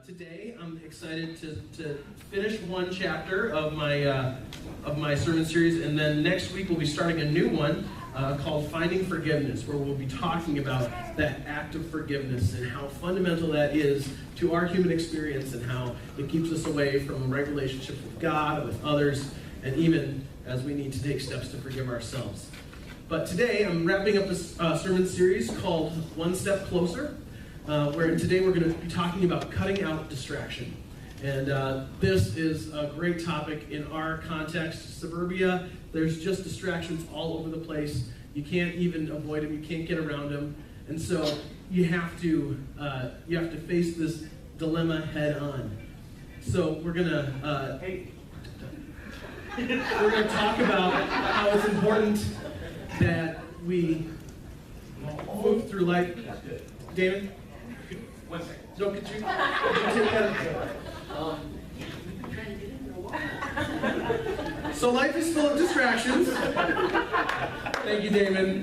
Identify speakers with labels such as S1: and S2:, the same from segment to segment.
S1: Today, I'm excited to finish one chapter of my sermon series, and then next week we'll be starting a new one called Finding Forgiveness, where we'll be talking about that act of forgiveness and how fundamental that is to our human experience and how it keeps us away from right relationships with God, with others, and even as we need to take steps to forgive ourselves. But today, I'm wrapping up this sermon series called One Step Closer, where today we're going to be talking about cutting out distraction. And this is a great topic in our context. Suburbia, there's just distractions all over the place. You can't even avoid them. You can't get around them. And so you have to face this dilemma head on. So we're going to talk about how it's important that we move through life. David?
S2: 1 second.
S1: No, could you take that? So life is full of distractions. Thank you, Damon.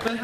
S1: But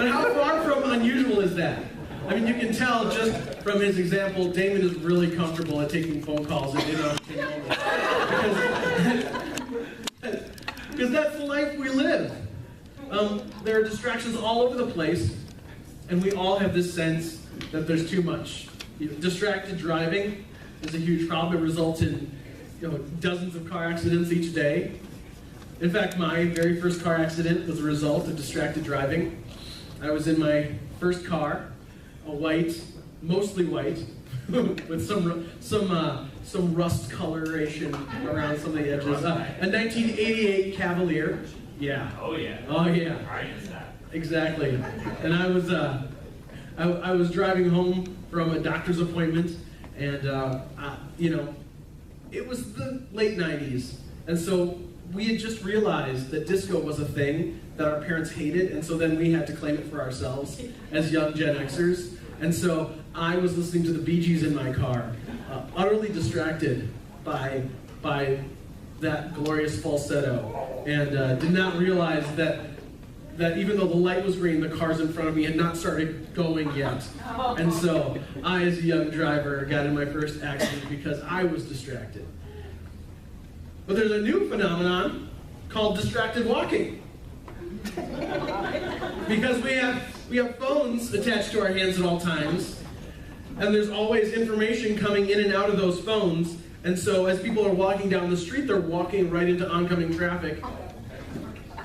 S1: how far from unusual is that? I mean, you can tell just from his example, Damon is really comfortable at taking phone calls at inopportune moments. Because that's the life we live. There are distractions all over the place, and we all have this sense that there's too much. Distracted driving is a huge problem. It results in dozens of car accidents each day. In fact, my very first car accident was a result of distracted driving. I was in my first car, a white, mostly white, with some rust coloration around some of the edges. A 1988 Cavalier. Yeah.
S2: Oh yeah.
S1: Oh yeah.
S2: I use that.
S1: Exactly. And I was driving home from a doctor's appointment, and it was the late 90s, and so we had just realized that disco was a thing that our parents hated, and so then we had to claim it for ourselves as young Gen Xers. And so I was listening to the Bee Gees in my car, utterly distracted by that glorious falsetto, and did not realize that even though the light was green, the cars in front of me had not started going yet. And so I, as a young driver, got in my first accident because I was distracted. But there's a new phenomenon called distracted walking. Because we have phones attached to our hands at all times, and there's always information coming in and out of those phones, and so as people are walking down the street, they're walking right into oncoming traffic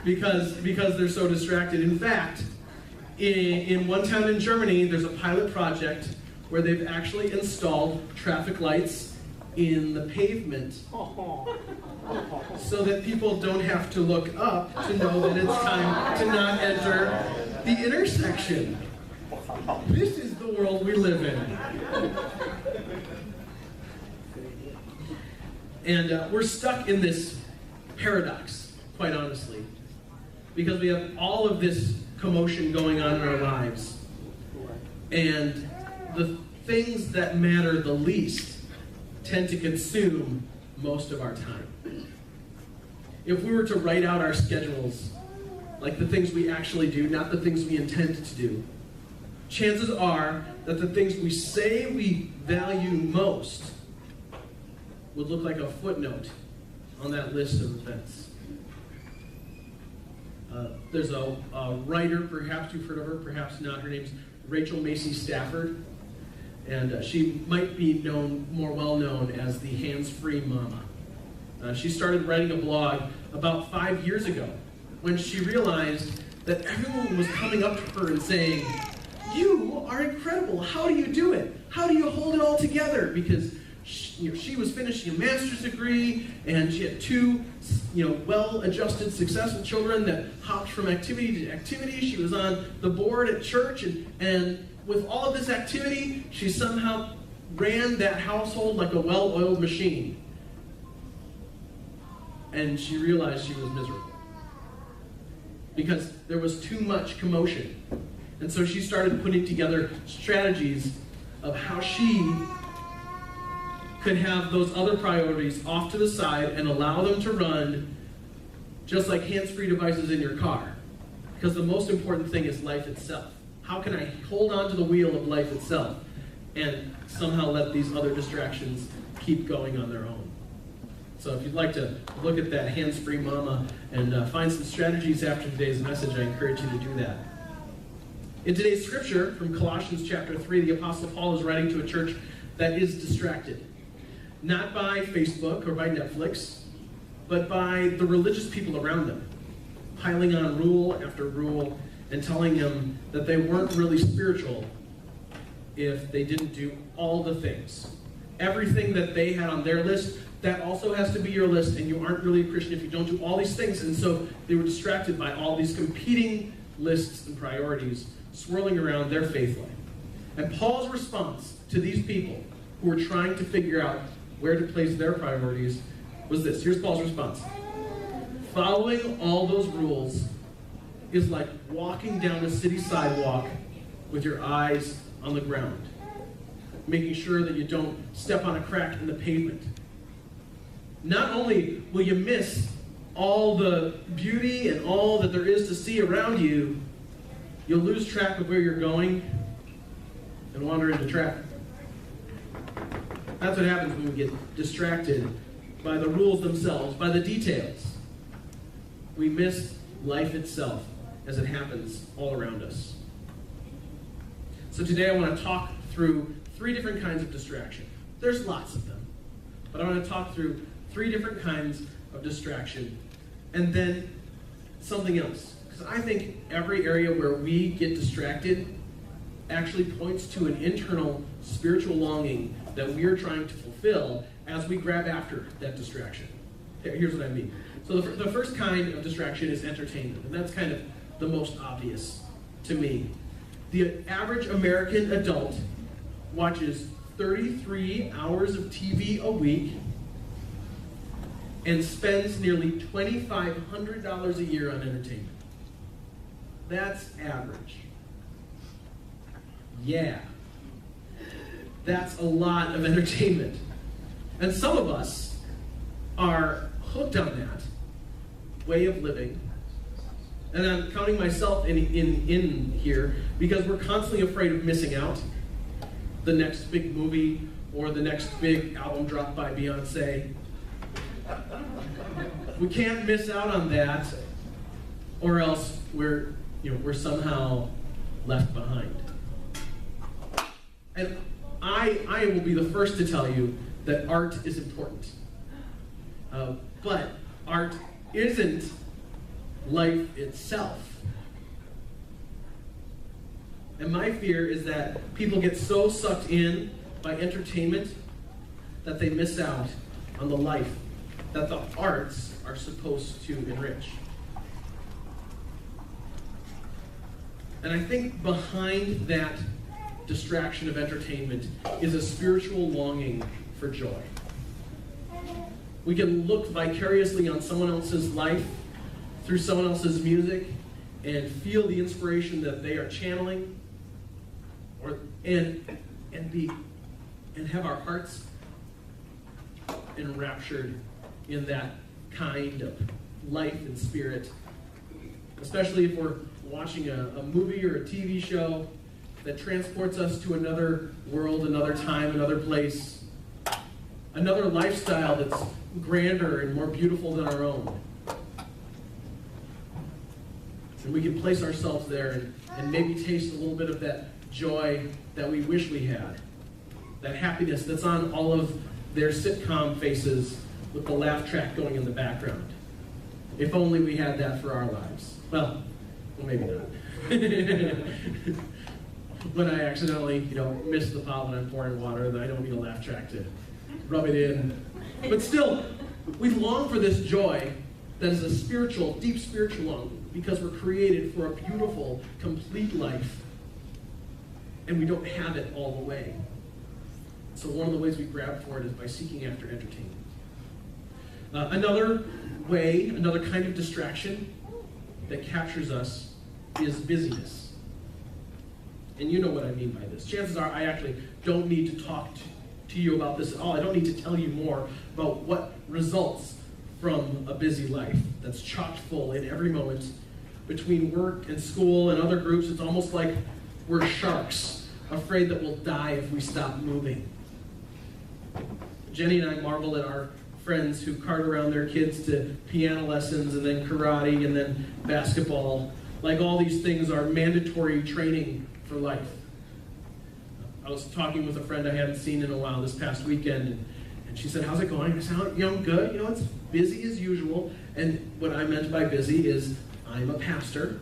S1: because they're so distracted. In fact, in one town in Germany, there's a pilot project where they've actually installed traffic lights in the pavement so that people don't have to look up to know that it's time to not enter the intersection. This is the world we live in. And we're stuck in this paradox, quite honestly, because we have all of this commotion going on in our lives. And the things that matter the least tend to consume most of our time. If we were to write out our schedules, like the things we actually do, not the things we intend to do, chances are that the things we say we value most would look like a footnote on that list of events. There's a writer, perhaps you've heard of her, perhaps not. Her name's Rachel Macy Stafford, and she might be more well known as the hands-free mama. She started writing a blog about 5 years ago when she realized that everyone was coming up to her and saying, "You are incredible. How do you do it? How do you hold it all together?" Because she was finishing a master's degree, and she had two well-adjusted, successful children that hopped from activity to activity. She was on the board at church, and with all of this activity, she somehow ran that household like a well-oiled machine. And she realized she was miserable because there was too much commotion. And so she started putting together strategies of how she could have those other priorities off to the side and allow them to run just like hands-free devices in your car. Because the most important thing is life itself. How can I hold on to the wheel of life itself and somehow let these other distractions keep going on their own? So if you'd like to look at that hands-free mama and find some strategies after today's message, I encourage you to do that. In today's scripture from Colossians chapter 3, the Apostle Paul is writing to a church that is distracted. Not by Facebook or by Netflix, but by the religious people around them, piling on rule after rule and telling them that they weren't really spiritual if they didn't do all the things. Everything that they had on their list, that also has to be your list, and you aren't really a Christian if you don't do all these things. And so they were distracted by all these competing lists and priorities swirling around their faith life. And Paul's response to these people who were trying to figure out where to place their priorities was this. Here's Paul's response. Following all those rules is like walking down a city sidewalk with your eyes on the ground, making sure that you don't step on a crack in the pavement. Not only will you miss all the beauty and all that there is to see around you, you'll lose track of where you're going and wander into traffic. That's what happens when we get distracted by the rules themselves, by the details. We miss life itself as it happens all around us. So today I want to talk through 3 different kinds of distraction. There's lots of them, but I want to talk through 3 different kinds of distraction, and then something else. Because I think every area where we get distracted actually points to an internal spiritual longing that we are trying to fulfill as we grab after that distraction. Here's what I mean. So the first kind of distraction is entertainment, and that's kind of the most obvious to me. The average American adult watches 33 hours of TV a week and spends nearly $2,500 a year on entertainment. That's average. Yeah. That's a lot of entertainment. And some of us are hooked on that way of living. And I'm counting myself in here because we're constantly afraid of missing out. The next big movie or the next big album drop by Beyonce. We can't miss out on that, or else we're somehow left behind. And I will be the first to tell you that art is important. But art isn't life itself. And my fear is that people get so sucked in by entertainment that they miss out on the life that the arts are supposed to enrich. And I think behind that distraction of entertainment is a spiritual longing for joy. We can look vicariously on someone else's life through someone else's music and feel the inspiration that they are channeling, and have our hearts enraptured in that kind of life and spirit, especially if we're watching a movie or a TV show that transports us to another world, another time, another place, another lifestyle that's grander and more beautiful than our own. And we can place ourselves there and maybe taste a little bit of that joy that we wish we had, that happiness that's on all of their sitcom faces with the laugh track going in the background. If only we had that for our lives. Well, maybe not. When I accidentally, miss the pot when I'm pouring water, then I don't need a laugh track to rub it in. But still, we long for this joy that is a spiritual, deep spiritual longing, because we're created for a beautiful, complete life, and we don't have it all the way. So one of the ways we grab for it is by seeking after entertainment. Another kind of distraction that captures us is busyness. And you know what I mean by this. Chances are I actually don't need to talk to you about this at all. I don't need to tell you more about what results from a busy life that's chock full in every moment between work and school and other groups, it's almost like we're sharks, afraid that we'll die if we stop moving. Jenny and I marvel at our friends who cart around their kids to piano lessons and then karate and then basketball. Like all these things are mandatory training for life. I was talking with a friend I hadn't seen in a while this past weekend, and she said, "How's it going?" I said, "Good. It's busy as usual." And what I meant by busy is I'm a pastor,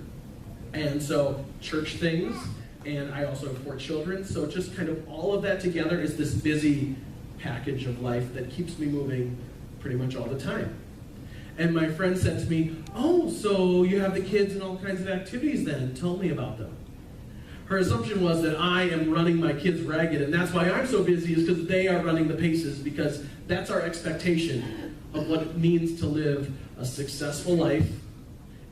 S1: and so church things, and I also have 4 children, so just kind of all of that together is this busy package of life that keeps me moving pretty much all the time. And my friend said to me, "Oh, so you have the kids and all kinds of activities then. Tell me about them." Her assumption was that I am running my kids ragged, and that's why I'm so busy, is because they are running the paces, because that's our expectation of what it means to live a successful life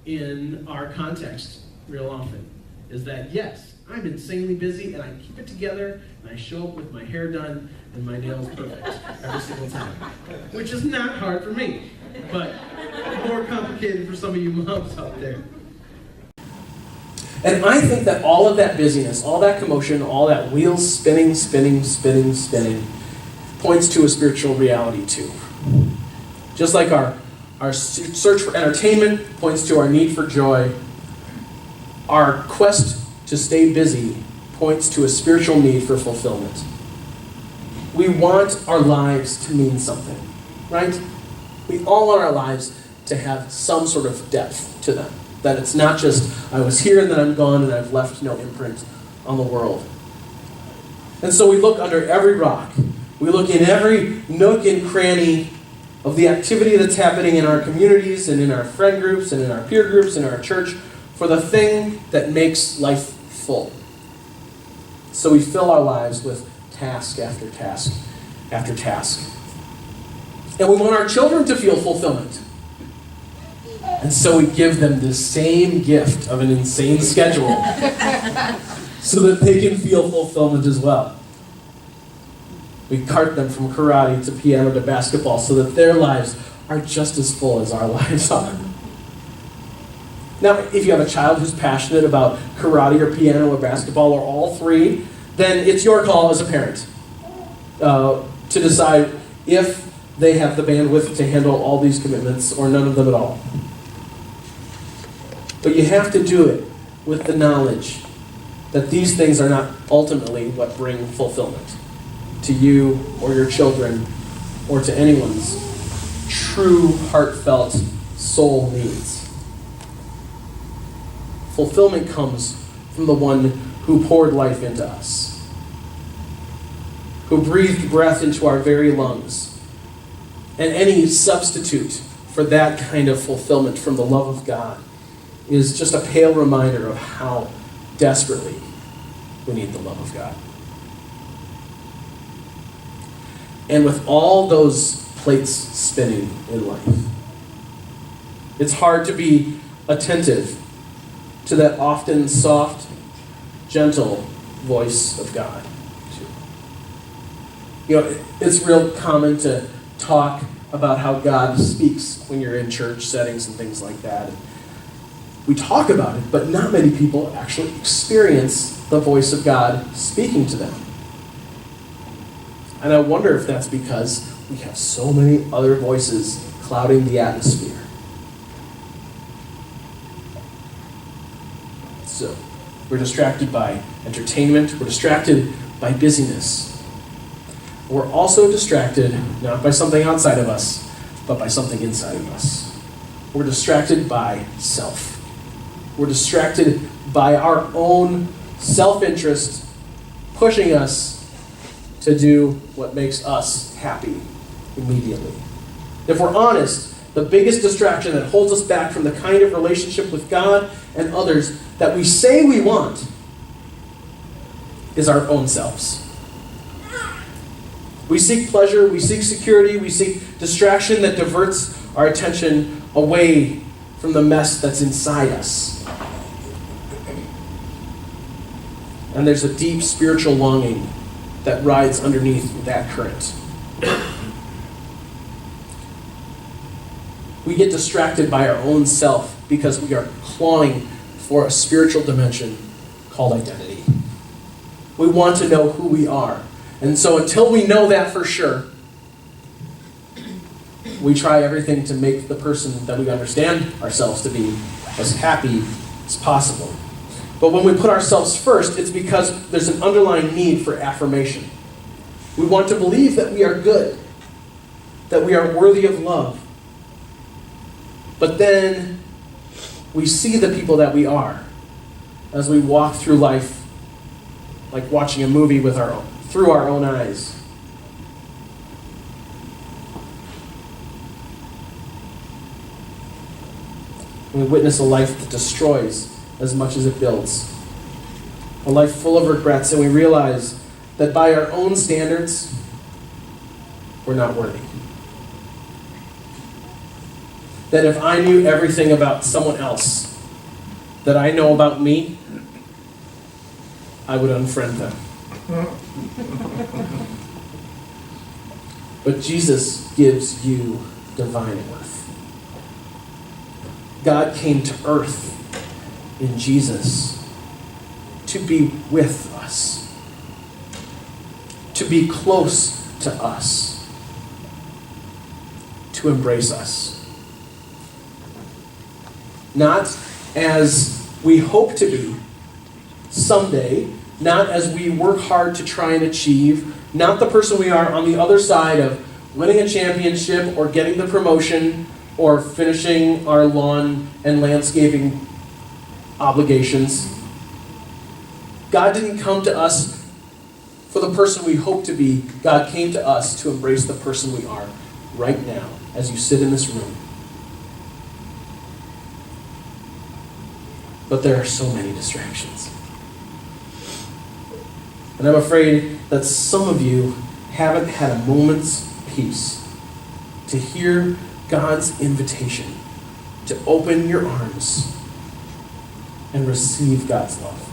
S1: in our context real often. Is that, yes, I'm insanely busy, and I keep it together, and I show up with my hair done and my nails perfect every single time. Which is not hard for me, but more complicated for some of you moms out there. And I think that all of that busyness, all that commotion, all that wheels spinning, points to a spiritual reality too. Just like our search for entertainment points to our need for joy, our quest to stay busy points to a spiritual need for fulfillment. We want our lives to mean something, right? We all want our lives to have some sort of depth to them. That it's not just, I was here and then I'm gone and I've left no imprint on the world. And so we look under every rock. We look in every nook and cranny of the activity that's happening in our communities and in our friend groups and in our peer groups and our church for the thing that makes life full. So we fill our lives with task after task after task. And we want our children to feel fulfillment. And so we give them the same gift of an insane schedule so that they can feel fulfillment as well. We cart them from karate to piano to basketball so that their lives are just as full as our lives are. Now, if you have a child who's passionate about karate or piano or basketball or all 3, then it's your call as a parent to decide if they have the bandwidth to handle all these commitments or none of them at all. But you have to do it with the knowledge that these things are not ultimately what bring fulfillment to you or your children or to anyone's true, heartfelt soul needs. Fulfillment comes from the one who poured life into us, who breathed breath into our very lungs. And any substitute for that kind of fulfillment from the love of God is just a pale reminder of how desperately we need the love of God. And with all those plates spinning in life, it's hard to be attentive to that often soft, gentle voice of God. It's real common to talk about how God speaks when you're in church settings and things like that. We talk about it, but not many people actually experience the voice of God speaking to them. And I wonder if that's because we have so many other voices clouding the atmosphere. So, we're distracted by entertainment, we're distracted by busyness. We're also distracted not by something outside of us, but by something inside of us. We're distracted by self. We're distracted by our own self-interest pushing us to do what makes us happy immediately. If we're honest, the biggest distraction that holds us back from the kind of relationship with God and others that we say we want is our own selves. We seek pleasure, we seek security, we seek distraction that diverts our attention away from the mess that's inside us. And there's a deep spiritual longing that rides underneath that current. We get distracted by our own self because we are clawing for a spiritual dimension called identity. We want to know who we are. And so until we know that for sure, we try everything to make the person that we understand ourselves to be as happy as possible. But when we put ourselves first, it's because there's an underlying need for affirmation. We want to believe that we are good, that we are worthy of love. But then we see the people that we are as we walk through life like watching a movie through our own eyes. We witness a life that destroys as much as it builds. A life full of regrets, and we realize that by our own standards, we're not worthy. That if I knew everything about someone else that I know about me, I would unfriend them. But Jesus gives you divine worth. God came to earth in Jesus to be with us, to be close to us, to embrace us. Not as we hope to be someday, not as we work hard to try and achieve, not the person we are on the other side of winning a championship or getting the promotion or finishing our lawn and landscaping obligations. God didn't come to us for the person we hope to be. God came to us to embrace the person we are right now as you sit in this room. But there are so many distractions. And I'm afraid that some of you haven't had a moment's peace to hear God's invitation to open your arms and receive God's love.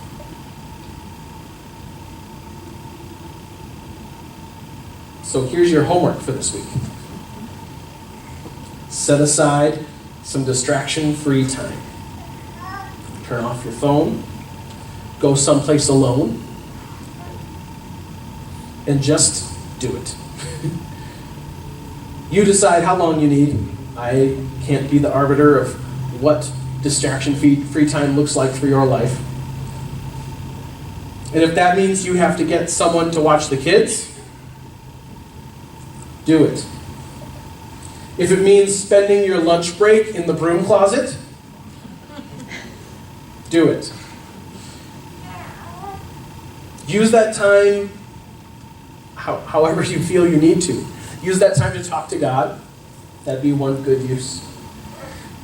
S1: So here's your homework for this week. Set aside some distraction-free time. Turn off your phone. Go someplace alone. And just do it. You decide how long you need. I can't be the arbiter of what distraction-free time looks like for your life. And if that means you have to get someone to watch the kids, do it. If it means spending your lunch break in the broom closet, do it. Use that time however you feel you need to. Use that time to talk to God. That'd be one good use.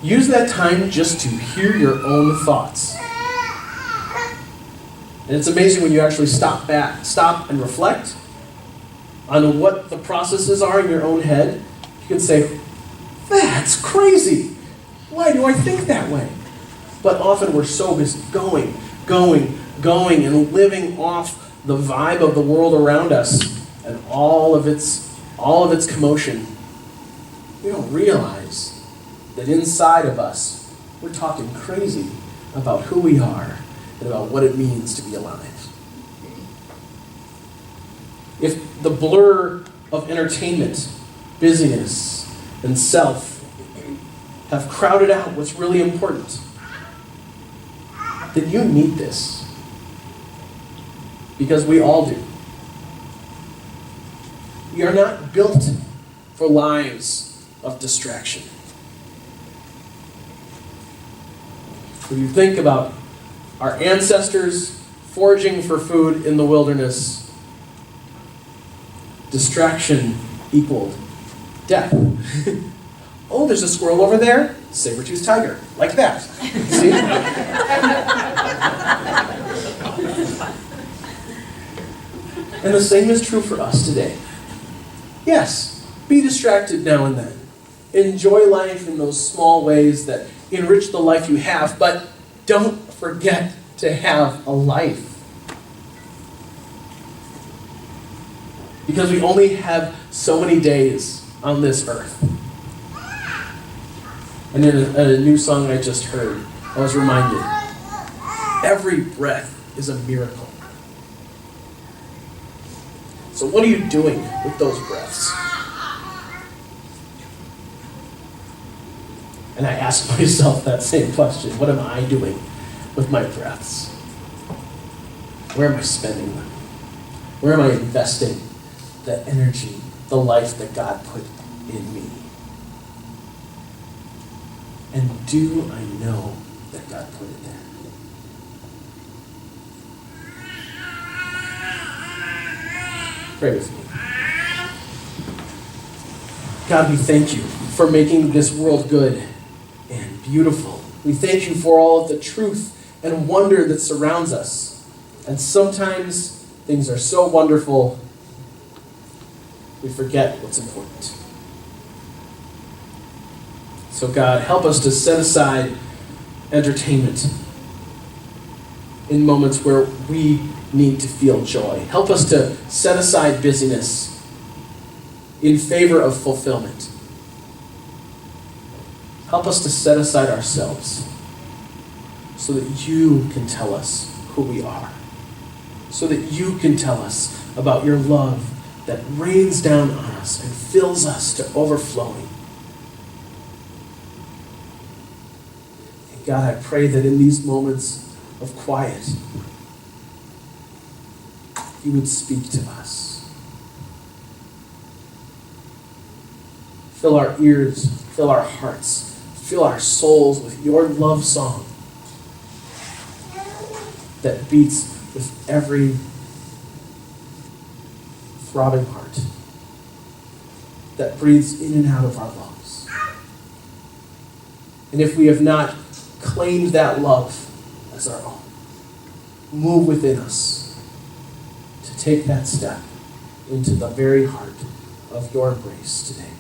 S1: Use that time just to hear your own thoughts. And it's amazing when you actually stop and reflect on what the processes are in your own head. You can say, that's crazy. Why do I think that way? But often we're so busy going, and living off the vibe of the world around us and all of its commotion. We don't realize that inside of us, we're talking crazy about who we are and about what it means to be alive. If the blur of entertainment, busyness, and self have crowded out what's really important, then you need this. Because we all do. We are not built for lives of distraction. When you think about our ancestors foraging for food in the wilderness, distraction equaled death. Oh, there's a squirrel over there. Saber-toothed tiger. Like that. See? And the same is true for us today. Yes, be distracted now and then. Enjoy life in those small ways that enrich the life you have, but don't forget to have a life. Because we only have so many days on this earth. And in a new song I just heard, I was reminded, every breath is a miracle. So what are you doing with those breaths? And I ask myself that same question. What am I doing with my breaths? Where am I spending them? Where am I investing the energy, the life that God put in me? And do I know that God put it there? Pray with me. God, we thank you for making this world good and beautiful. We thank you for all of the truth and wonder that surrounds us. And sometimes things are so wonderful, we forget what's important. So God, help us to set aside entertainment in moments where we need to feel joy. Help us to set aside busyness in favor of fulfillment. Help us to set aside ourselves so that you can tell us who we are, so that you can tell us about your love that rains down on us and fills us to overflowing. And God, I pray that in these moments of quiet, you would speak to us. Fill our ears, fill our hearts, fill our souls with your love song that beats with every throbbing heart, that breathes in and out of our lungs. And if we have not claimed that love as our own, move within us to take that step into the very heart of your embrace today.